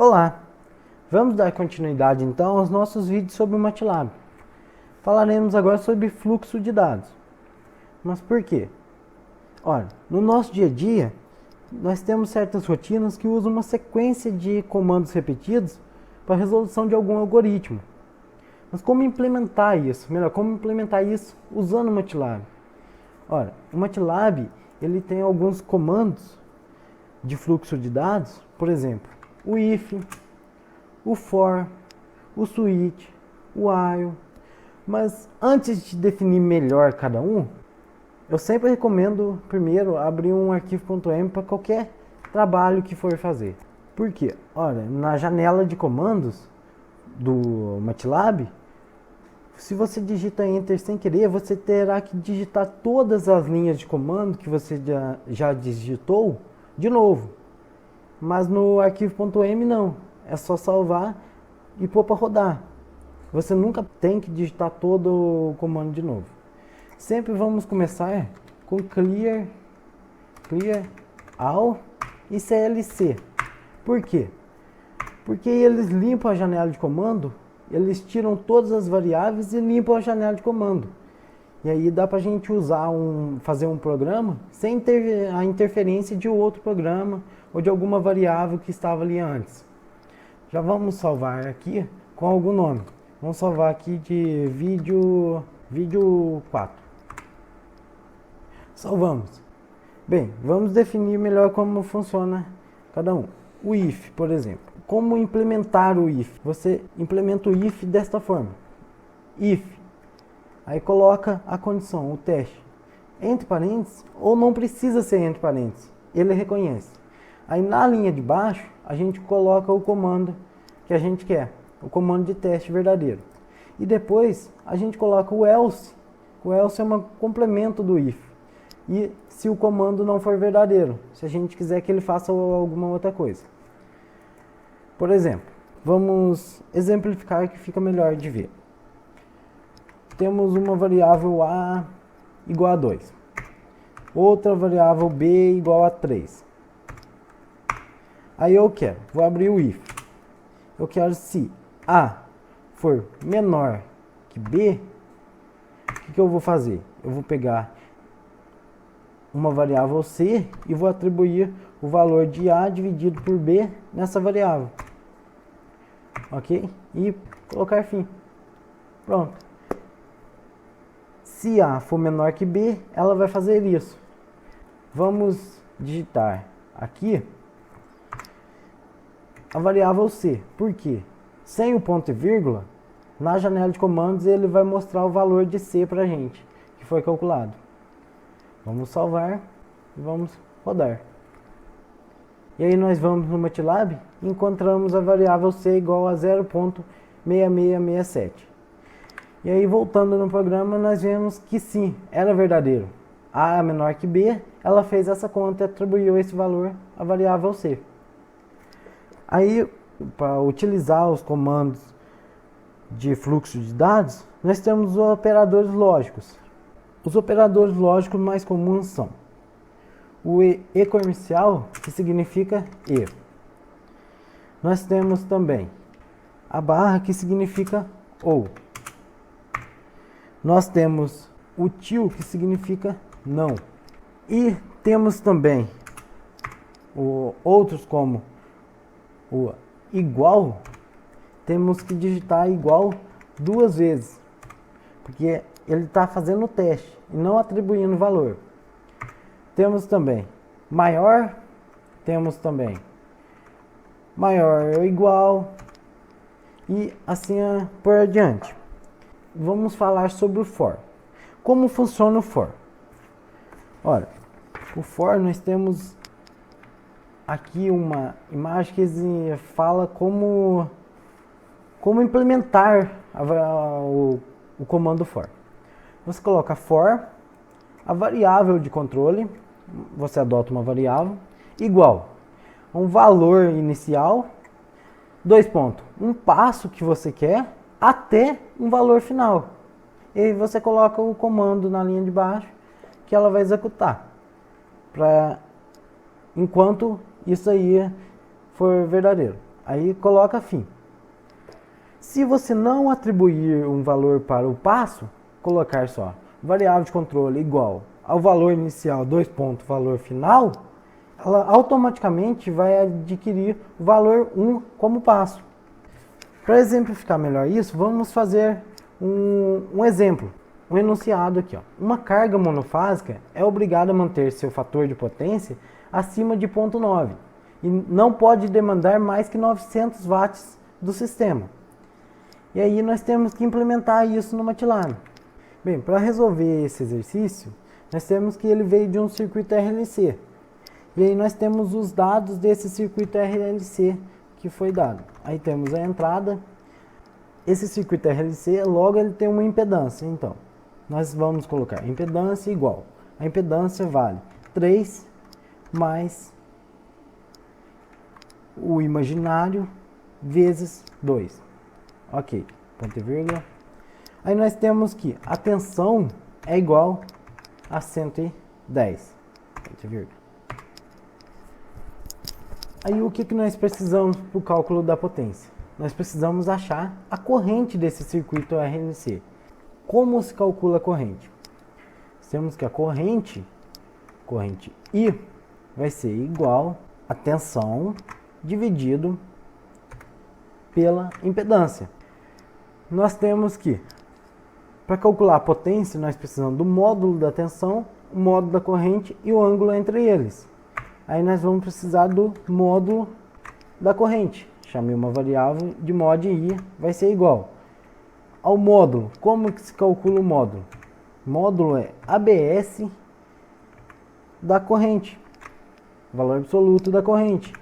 Olá! Vamos dar continuidade então aos nossos vídeos sobre o MATLAB. Falaremos agora sobre fluxo de dados. Mas por quê? Olha, no nosso dia a dia, nós temos certas rotinas que usam uma sequência de comandos repetidos para a resolução de algum algoritmo. Mas como implementar isso? Melhor, como implementar isso usando o MATLAB? Olha, o MATLAB ele tem alguns comandos de fluxo de dados, por exemplo, o if, o for, o switch, o while. Mas antes de definir melhor cada um, eu sempre recomendo primeiro abrir um arquivo.m para qualquer trabalho que for fazer. Por quê? Olha, na janela de comandos do MATLAB, se você digita Enter sem querer, você terá que digitar todas as linhas de comando que você já digitou de novo. Mas no arquivo.m não, é só salvar e pôr para rodar. Você nunca tem que digitar todo o comando de novo. Sempre vamos começar com clear all e clc. Por quê? Porque eles limpam a janela de comando, eles tiram todas as variáveis e limpam a janela de comando. E aí dá pra gente fazer um programa sem ter a interferência de outro programa ou de alguma variável que estava ali antes. Já vamos salvar aqui com algum nome. Vamos salvar aqui de vídeo 4. Salvamos. Bem, vamos definir melhor como funciona cada um. O if, por exemplo. Como implementar o if? Você implementa o if desta forma. If. Aí coloca a condição, o teste. Entre parênteses, ou não precisa ser entre parênteses. Ele reconhece. Aí na linha de baixo, a gente coloca o comando que a gente quer. O comando de teste verdadeiro. E depois, a gente coloca o else. O else é um complemento do if. E se o comando não for verdadeiro. Se a gente quiser que ele faça alguma outra coisa. Por exemplo, vamos exemplificar que fica melhor de ver. Temos uma variável a igual a 2. Outra variável b igual a 3. Aí eu vou abrir o if. Eu quero se a for menor que b, o que eu vou fazer? Eu vou pegar uma variável c e vou atribuir o valor de a dividido por b nessa variável. Ok? E colocar fim. Pronto. Se a for menor que b, ela vai fazer isso. Vamos digitar aqui a variável c. Por quê? Sem o ponto e vírgula, na janela de comandos ele vai mostrar o valor de c para a gente, que foi calculado. Vamos salvar e vamos rodar. E aí nós vamos no MATLAB e encontramos a variável c igual a 0.6667. E aí voltando no programa nós vemos que sim, era verdadeiro. A menor que b, ela fez essa conta e atribuiu esse valor à variável c. Aí, para utilizar os comandos de fluxo de dados, nós temos os operadores lógicos. Os operadores lógicos mais comuns são o e comercial, que significa e. Nós temos também a barra, que significa ou. Nós temos o til, que significa não. E temos também outros como o igual. Temos que digitar igual duas vezes, porque ele está fazendo o teste e não atribuindo valor. Temos também maior, temos também maior ou igual e assim por diante. Vamos falar sobre o for. Como funciona o for? Olha, o for nós temos aqui uma imagem que fala como implementar o comando for. Você coloca for, a variável de controle, você adota uma variável, igual um valor inicial, um passo que você quer, até um valor final. E aí você coloca o comando na linha de baixo, que ela vai executar, enquanto isso aí for verdadeiro. Aí coloca fim. Se você não atribuir um valor para o passo, colocar só variável de controle igual ao valor inicial, dois pontos, valor final, ela automaticamente vai adquirir o valor 1 como passo. Para exemplificar melhor isso, vamos fazer um exemplo, um enunciado aqui. Ó. Uma carga monofásica é obrigada a manter seu fator de potência acima de 0,9 e não pode demandar mais que 900 watts do sistema. E aí nós temos que implementar isso no MATLAB. Bem, para resolver esse exercício, nós temos que ele veio de um circuito RLC. E aí nós temos os dados desse circuito RLC que foi dado. Aí temos a entrada. Esse circuito RLC, logo ele tem uma impedância. Então, nós vamos colocar impedância igual. A impedância vale 3 mais o imaginário vezes 2. Ok, ponto e vírgula. Aí nós temos que a tensão é igual a 110. Ponto e vírgula. Aí o que nós precisamos para o cálculo da potência? Nós precisamos achar a corrente desse circuito RLC. Como se calcula a corrente? Temos que a corrente I, vai ser igual a tensão dividido pela impedância. Nós temos que, para calcular a potência, nós precisamos do módulo da tensão, o módulo da corrente e o ângulo entre eles. Aí nós vamos precisar do módulo da corrente. Chamei uma variável de mod I, vai ser igual ao módulo. Como que se calcula o módulo? Módulo é ABS da corrente, valor absoluto da corrente.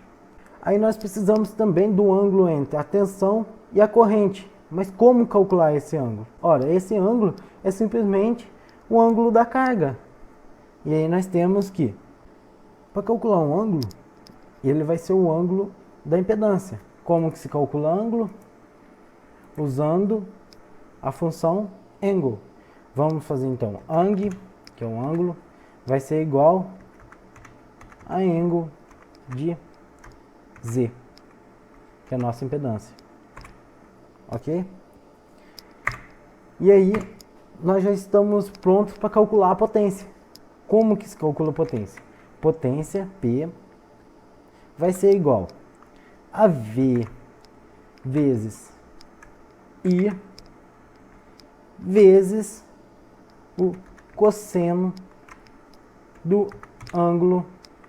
Aí nós precisamos também do ângulo entre a tensão e a corrente. Mas como calcular esse ângulo? Ora, esse ângulo é simplesmente o ângulo da carga. E aí nós temos que, para calcular um ângulo, ele vai ser o ângulo da impedância. Como que se calcula ângulo? Usando a função angle. Vamos fazer então ang, que é o ângulo, vai ser igual a angle de Z, que é a nossa impedância. Ok? E aí, nós já estamos prontos para calcular a potência. Como que se calcula a potência? Potência, P, vai ser igual a V vezes I vezes o cosseno do ângulo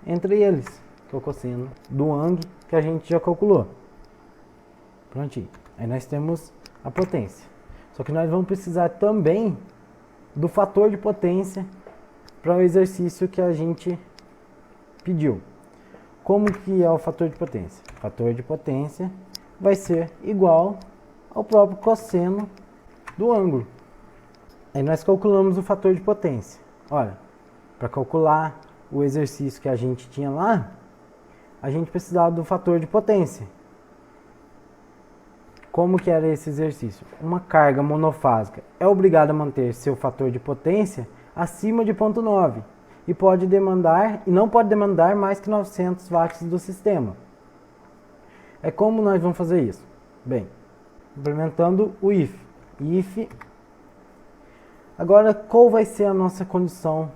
entre eles, que é o cosseno do ângulo que a gente já calculou. Prontinho. Aí nós temos a potência. Só que nós vamos precisar também do fator de potência para o exercício que a gente pediu. Como que é o fator de potência? O fator de potência vai ser igual ao próprio cosseno do ângulo. Aí nós calculamos o fator de potência. Olha, para calcular o exercício que a gente tinha lá, a gente precisava do fator de potência. Como que era esse exercício? Uma carga monofásica é obrigada a manter seu fator de potência acima de 0,9 e não pode demandar mais que 900 watts do sistema. É como nós vamos fazer isso? Bem, implementando o if. Agora, qual vai ser a nossa condição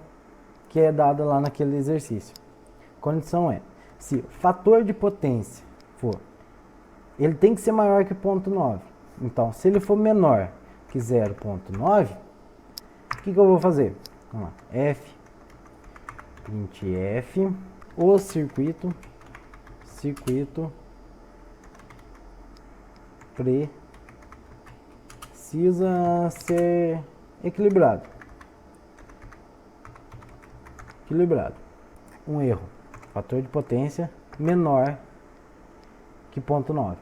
que é dada lá naquele exercício? A condição é, se o fator de potência for, ele tem que ser maior que 0,9. Então, se ele for menor que 0,9, o que eu vou fazer? Vamos lá, printf, o circuito precisa ser equilibrado. Um erro, fator de potência menor que 0,9.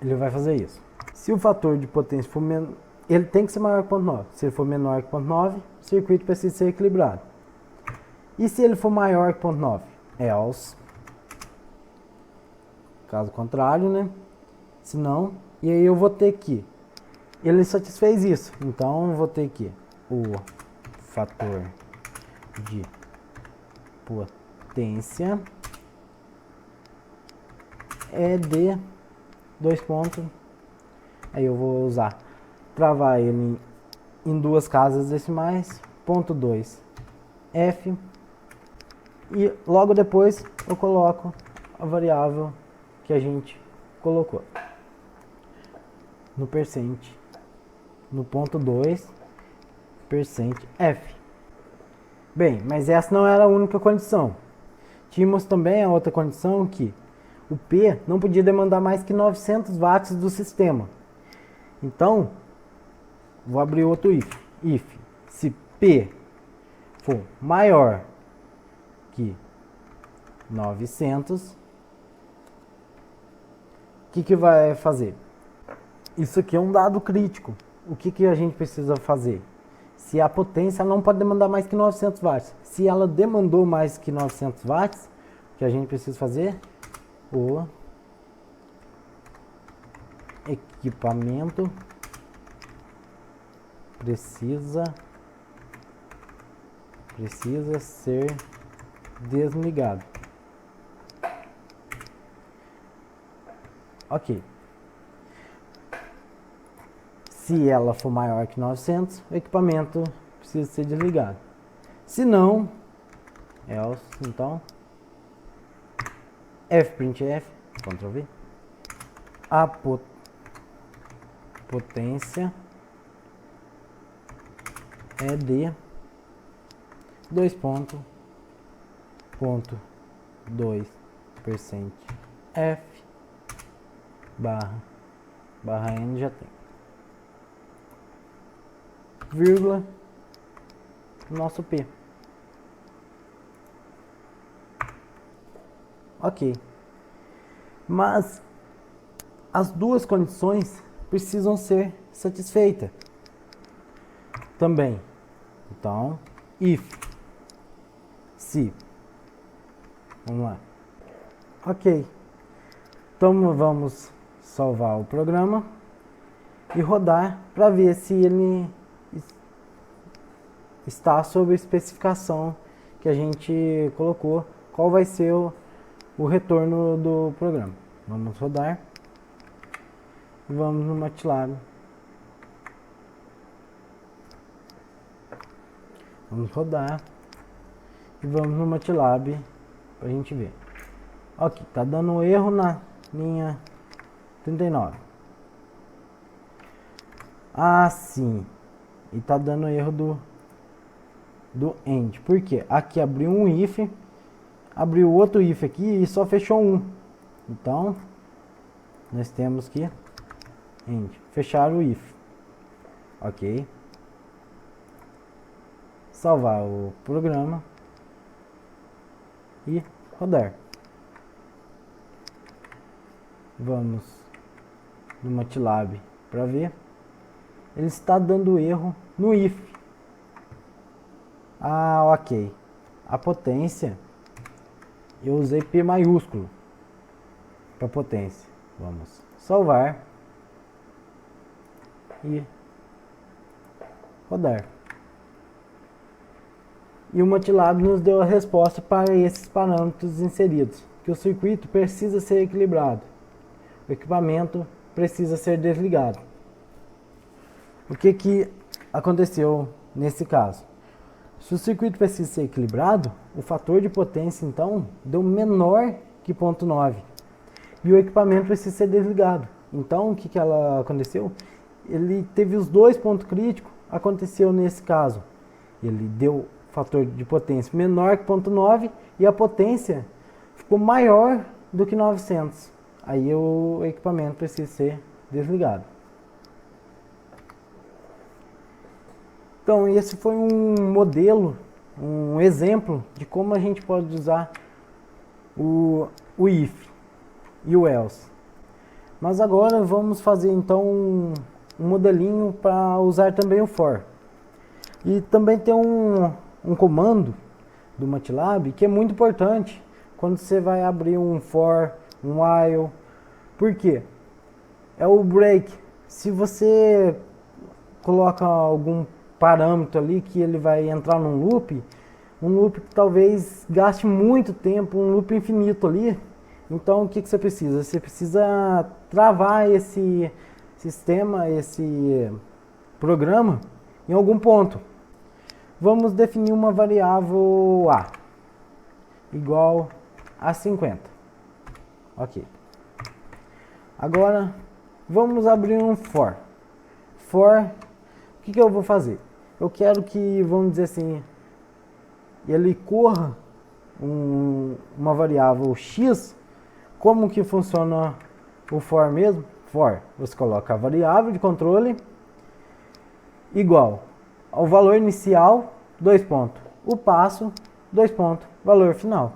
Ele vai fazer isso. Se o fator de potência for menor, ele tem que ser maior que 0,9. Se ele for menor que 0,9, o circuito precisa ser equilibrado. E se ele for maior que 0,9? Else. Caso contrário, né? Se não, e aí eu vou ter que, ele satisfez isso, então eu vou ter que o fator de potência ED, dois pontos, aí eu vou usar, travar ele em duas casas decimais, ponto 2, F, e logo depois eu coloco a variável que a gente colocou no percent, no ponto 2, percent F. Bem, mas essa não era a única condição. Tínhamos também a outra condição que o P não podia demandar mais que 900 watts do sistema. Então, vou abrir outro if. If, se P for maior que 900, o que vai fazer? Isso aqui é um dado crítico. O que a gente precisa fazer? Se a potência não pode demandar mais que 900 watts. Se ela demandou mais que 900 watts, o que a gente precisa fazer? O equipamento precisa ser desligado. Ok. Se ela for maior que 900, o equipamento precisa ser desligado. Se não, else, então, fprintf, Ctrl V, a potência é de ponto 2% f barra n já tem. Vírgula, nosso P. Ok. Mas as duas condições precisam ser satisfeitas também. Então, if, se. Vamos lá. Ok. Então vamos salvar o programa e rodar para ver se ele está sob a especificação que a gente colocou, qual vai ser o retorno do programa. Vamos rodar e vamos no MATLAB. Vamos rodar e vamos no MATLAB para a gente ver. Ok, tá dando um erro na linha 39. Ah, sim. E tá dando erro do end. Por quê? Aqui abriu um if, abriu outro if aqui e só fechou um. Então, nós temos que end, fechar o if. Ok. Salvar o programa e rodar. Vamos no MATLAB para ver. Ele está dando erro no if. Ah, ok. A potência, eu usei P maiúsculo para potência. Vamos salvar e rodar. E o MATLAB nos deu a resposta para esses parâmetros inseridos, que o circuito precisa ser equilibrado, o equipamento precisa ser desligado. O que aconteceu nesse caso? Se o circuito precisa ser equilibrado, o fator de potência então deu menor que 0,9 e o equipamento precisa ser desligado. Então o que aconteceu? Ele teve os dois pontos críticos, aconteceu nesse caso. Ele deu fator de potência menor que 0,9 e a potência ficou maior do que 900. Aí o equipamento precisa ser desligado. Então esse foi um modelo, um exemplo de como a gente pode usar o if e o else. Mas agora vamos fazer então um modelinho para usar também o for. E também tem um comando do MATLAB que é muito importante quando você vai abrir um for, um while. Por quê? É o break. Se você coloca algum parâmetro ali que ele vai entrar num loop, um loop que talvez gaste muito tempo, um loop infinito ali, Então o que você precisa? Você precisa travar esse sistema, esse programa em algum ponto. Vamos definir uma variável A igual a 50. Ok. Agora vamos abrir um for. For, o que eu vou fazer? Eu quero que, vamos dizer assim, ele corra uma variável x. Como que funciona o for mesmo? For, você coloca a variável de controle igual ao valor inicial, 2 pontos, o passo, 2 pontos, valor final,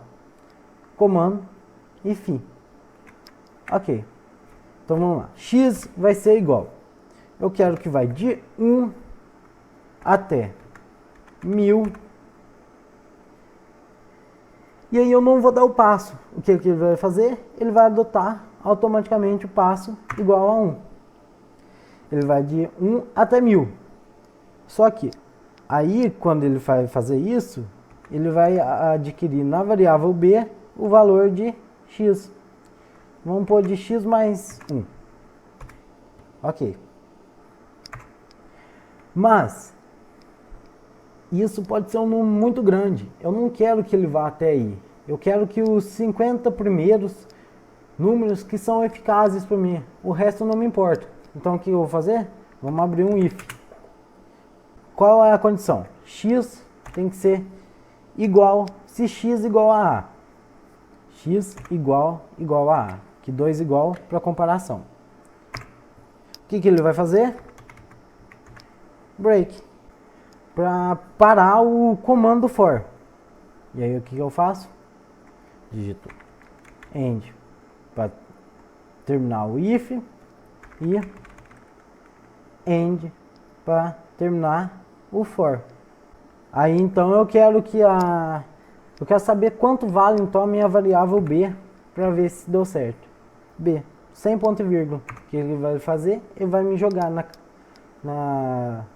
comando e fim. Ok, então vamos lá, x vai ser igual, eu quero que vai de 1 até 1000, e aí eu não vou dar o passo. O que ele vai fazer? Ele vai adotar automaticamente o passo igual a 1. Ele vai de 1 até 1000. Só que, aí quando ele vai fazer isso, ele vai adquirir na variável b o valor de x. Vamos pôr de x mais 1. Ok. Mas, isso pode ser um número muito grande. Eu não quero que ele vá até aí. Eu quero que os 50 primeiros números que são eficazes para mim. O resto não me importa. Então o que eu vou fazer? Vamos abrir um if. Qual é a condição? X tem que ser igual, se x igual a A. X igual a A. Que 2 igual para comparação. O que ele vai fazer? Break. Para parar o comando for. E aí o que eu faço? Digito end para terminar o if e end para terminar o for. Aí então eu quero saber quanto vale então a minha variável b para ver se deu certo. B, sem ponto e vírgula. O que ele vai fazer? Ele vai me jogar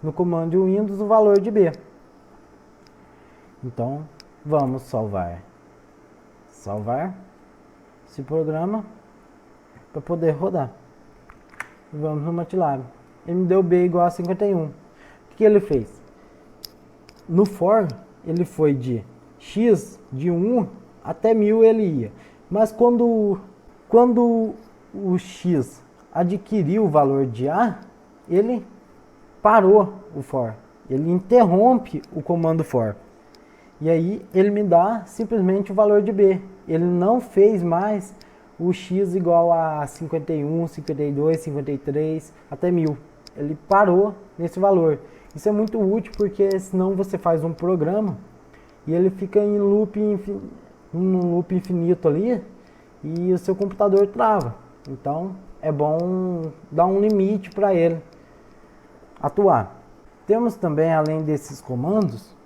no comando Windows o valor de b. Então vamos salvar esse programa para poder rodar. Vamos no MATLAB. Ele me deu b igual a 51. O que ele fez? No for, ele foi de x, de 1 até 1000 ele ia. Mas quando o x adquiriu o valor de a, ele parou o for. Ele interrompe o comando for. E aí ele me dá simplesmente o valor de b. Ele não fez mais o x igual a 51, 52, 53, até 1000. Ele parou nesse valor. Isso é muito útil porque senão você faz um programa e ele fica em um loop infinito ali e o seu computador trava. Então é bom dar um limite para ele atuar. Temos também, além desses comandos,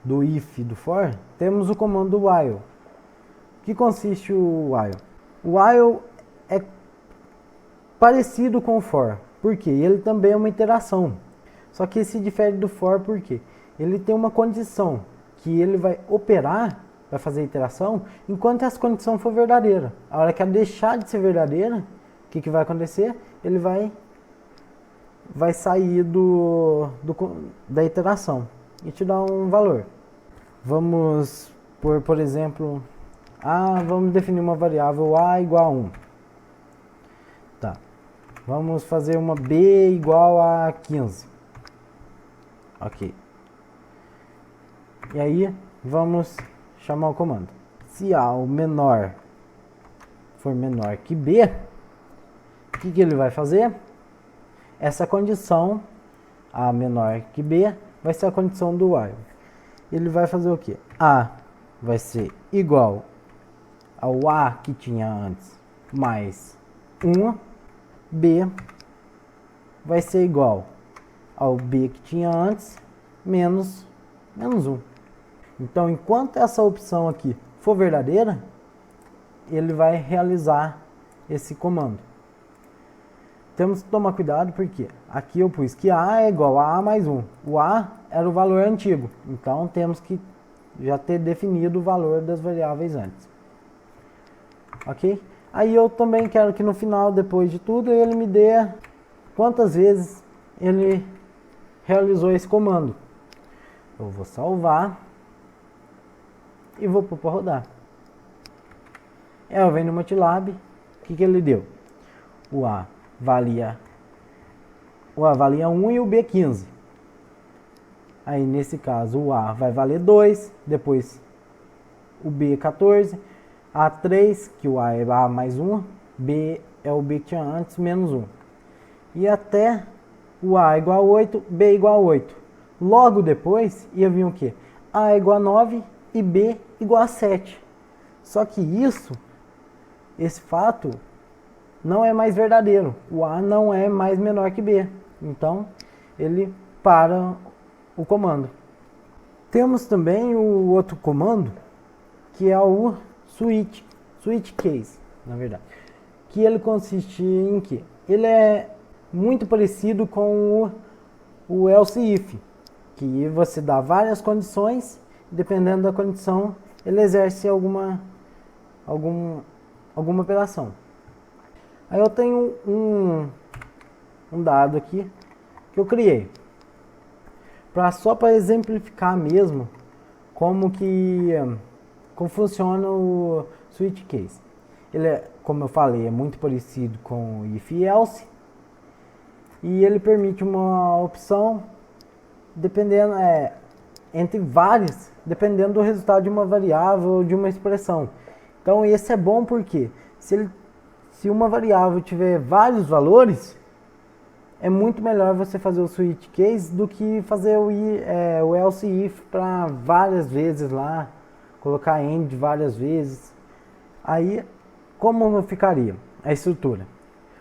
do if e do for, temos o comando while. O que consiste o while? O while é parecido com o for, porque ele também é uma iteração. Só que se difere do for porque ele tem uma condição que ele vai operar, vai fazer a iteração, enquanto essa condição for verdadeira. A hora que ela deixar de ser verdadeira, o que vai acontecer? Ele vai sair da iteração e te dar um valor. Vamos por exemplo, vamos definir uma variável a igual a 1. Tá. Vamos fazer uma b igual a 15. Ok. E aí, vamos chamar o comando. Se A o menor for menor que B, o que ele vai fazer? Essa condição, A menor que B, vai ser a condição do while. Ele vai fazer o quê? A vai ser igual ao A que tinha antes, mais 1. B vai ser igual ao B que tinha antes, menos 1. Então, enquanto essa opção aqui for verdadeira, ele vai realizar esse comando. Temos que tomar cuidado porque aqui eu pus que A é igual a A mais 1. O A era o valor antigo, então temos que já ter definido o valor das variáveis antes. ok? Aí eu também quero que no final, depois de tudo, ele me dê quantas vezes ele realizou esse comando. Eu vou salvar e vou pôr para rodar. Eu venho no MATLAB, o que ele deu? O A valia 1 e o B 15. Aí nesse caso o A vai valer 2, depois o B 14, A3, que o A é A mais 1, B é o B que tinha antes, menos 1. E até o A igual a 8, B igual a 8. Logo depois ia vir o quê? A igual a 9 e B igual a 7. Só que esse fato não é mais verdadeiro. O A não é mais menor que B. Então ele para o comando. Temos também o outro comando, que é o switch case, na verdade. Que ele consiste em que? Ele é muito parecido com o else if, que você dá várias condições, dependendo da condição, ele exerce alguma operação. Aí eu tenho um dado aqui que eu criei, só para exemplificar mesmo como funciona o switch case. Ele é, como eu falei, é muito parecido com o if else, e ele permite uma opção dependendo entre várias, dependendo do resultado de uma variável ou de uma expressão. Então esse é bom porque se uma variável tiver vários valores, é muito melhor você fazer o switch case do que fazer o else if para várias vezes lá, colocar end várias vezes. Aí, como ficaria a estrutura?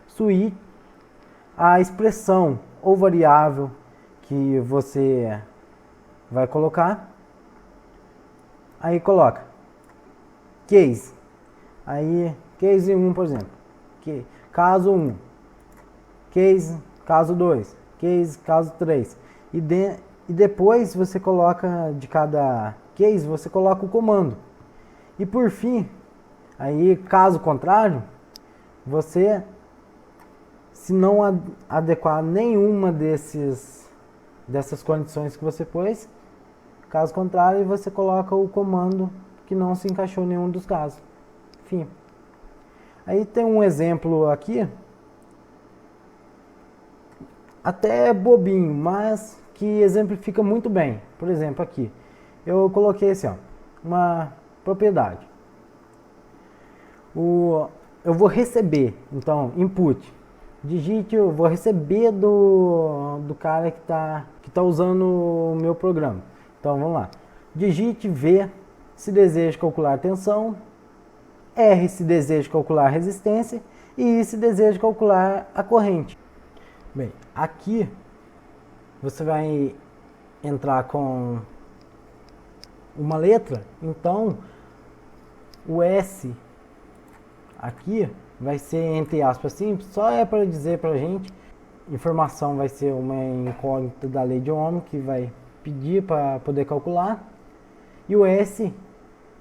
Switch, a expressão ou variável que você vai colocar, aí coloca case, aí case 1, por exemplo, caso 1, case caso 2, case caso 3, e depois você coloca, de cada case você coloca o comando, e por fim, aí caso contrário, você, se não adequar nenhuma dessas condições que você pôs, caso contrário, você coloca o comando que não se encaixou em nenhum dos casos. Enfim. Aí tem um exemplo aqui, até bobinho, mas que exemplifica muito bem. Por exemplo, aqui, eu coloquei assim, ó, uma propriedade. Eu vou receber, então, input. Digite, eu vou receber do cara que tá usando o meu programa. Então, vamos lá. Digite V se deseja calcular tensão, R se deseja calcular resistência e I se deseja calcular a corrente. Bem, aqui você vai entrar com uma letra, então o S aqui vai ser entre aspas simples, só é para dizer para a gente, informação vai ser uma incógnita da lei de Ohm que vai pedir para poder calcular, e o S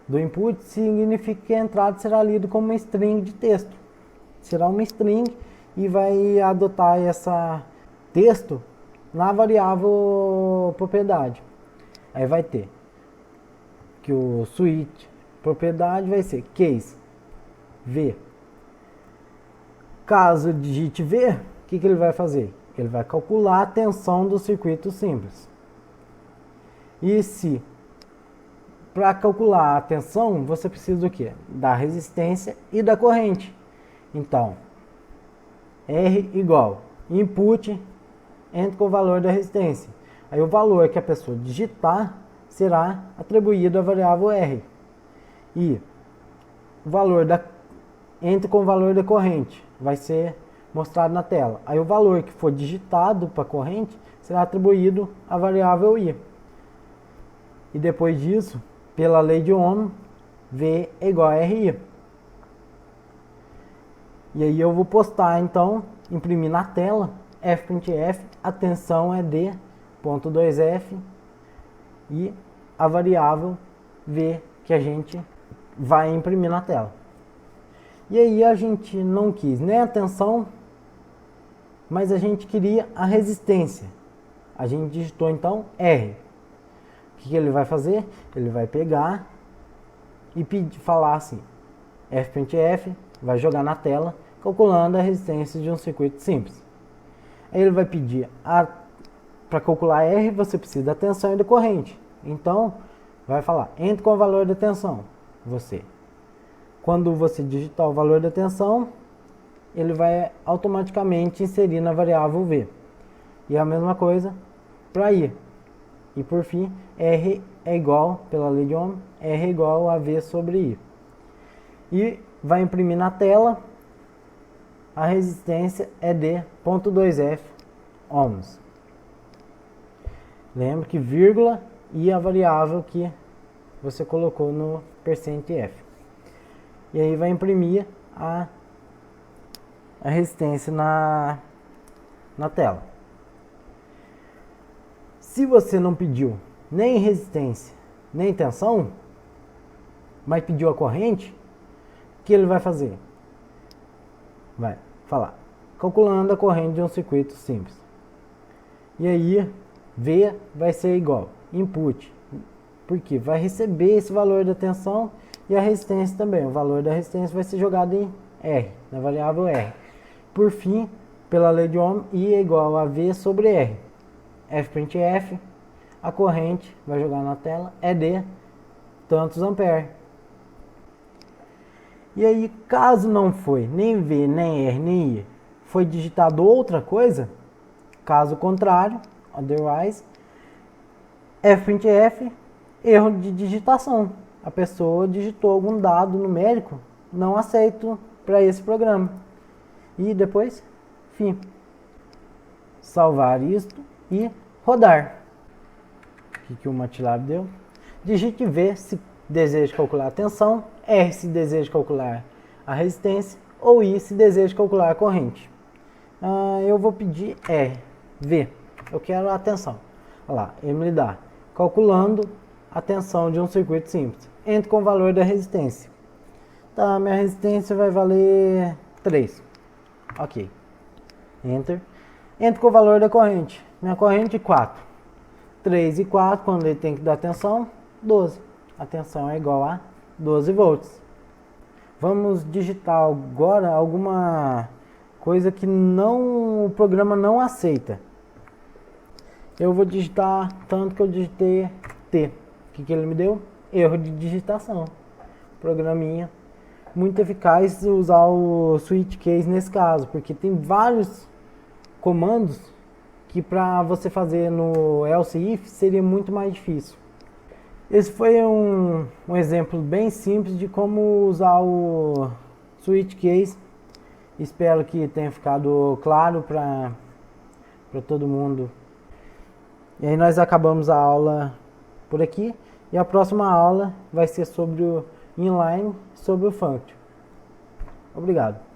do input significa que a entrada será lida como uma string de texto, será uma string e vai adotar essa texto na variável propriedade. Aí vai ter que o switch propriedade vai ser case V. Caso digite V, o que ele vai fazer? Ele vai calcular a tensão do circuito simples. E se para calcular a tensão, você precisa do quê? Da resistência e da corrente. Então, R igual input entre com o valor da resistência. Aí o valor que a pessoa digitar será atribuído à variável R. E o valor entre com o valor da corrente vai ser mostrado na tela. Aí o valor que for digitado para a corrente será atribuído à variável I. E depois disso, pela lei de Ohm, V é igual a RI. E aí eu vou postar, então, imprimir na tela, fprintf, a tensão é D.2F e a variável V que a gente vai imprimir na tela. E aí a gente não quis nem a tensão, mas a gente queria a resistência. A gente digitou então R. O que ele vai fazer? Ele vai pegar e falar assim, fprintf, vai jogar na tela, calculando a resistência de um circuito simples. Aí ele vai pedir, para calcular R, você precisa da tensão e da corrente. Então, vai falar, entre com o valor da tensão. Quando você digitar o valor da tensão, ele vai automaticamente inserir na variável V. E a mesma coisa para I. E por fim, R é igual, pela lei de Ohm, R é igual a V sobre I. E vai imprimir na tela, a resistência é de 0.2F ohms. Lembra que vírgula e a variável que você colocou no %F. E aí vai imprimir a resistência na tela. Se você não pediu nem resistência, nem tensão, mas pediu a corrente, o que ele vai fazer? Vai falar, calculando a corrente de um circuito simples. E aí, V vai ser igual, input, porque vai receber esse valor da tensão e a resistência também. O valor da resistência vai ser jogado em R, na variável R. Por fim, pela lei de Ohm, I é igual a V sobre R. fprintf, a corrente, vai jogar na tela, é de tantos ampere. E aí, caso não foi nem V, nem R, nem I, foi digitado outra coisa, caso contrário, otherwise, fprintf, erro de digitação. A pessoa digitou algum dado numérico não aceito para esse programa. E depois, fim. Salvar isto e rodar. O que o MATLAB deu? Digite V se deseja calcular a tensão, R se deseja calcular a resistência ou I se deseja calcular a corrente. Eu vou pedir R, V, eu quero a tensão. Olha lá, ele me dá, calculando a tensão de um circuito simples. Entre com o valor da resistência. Tá, minha resistência vai valer 3. Ok. Enter. Entre com o valor da corrente. Minha corrente 4. 3 e 4, quando ele tem que dar tensão, 12. A tensão é igual a 12 volts. Vamos digitar agora alguma coisa que o programa não aceita. Eu vou digitar tanto que eu digitei T. O que ele me deu? Erro de digitação. Programinha. Muito eficaz usar o switch case nesse caso, porque tem vários comandos que para você fazer no else if seria muito mais difícil. Esse foi um exemplo bem simples de como usar o switch case. Espero que tenha ficado claro para todo mundo. E aí nós acabamos a aula por aqui. E a próxima aula vai ser sobre o inline, sobre o function. Obrigado.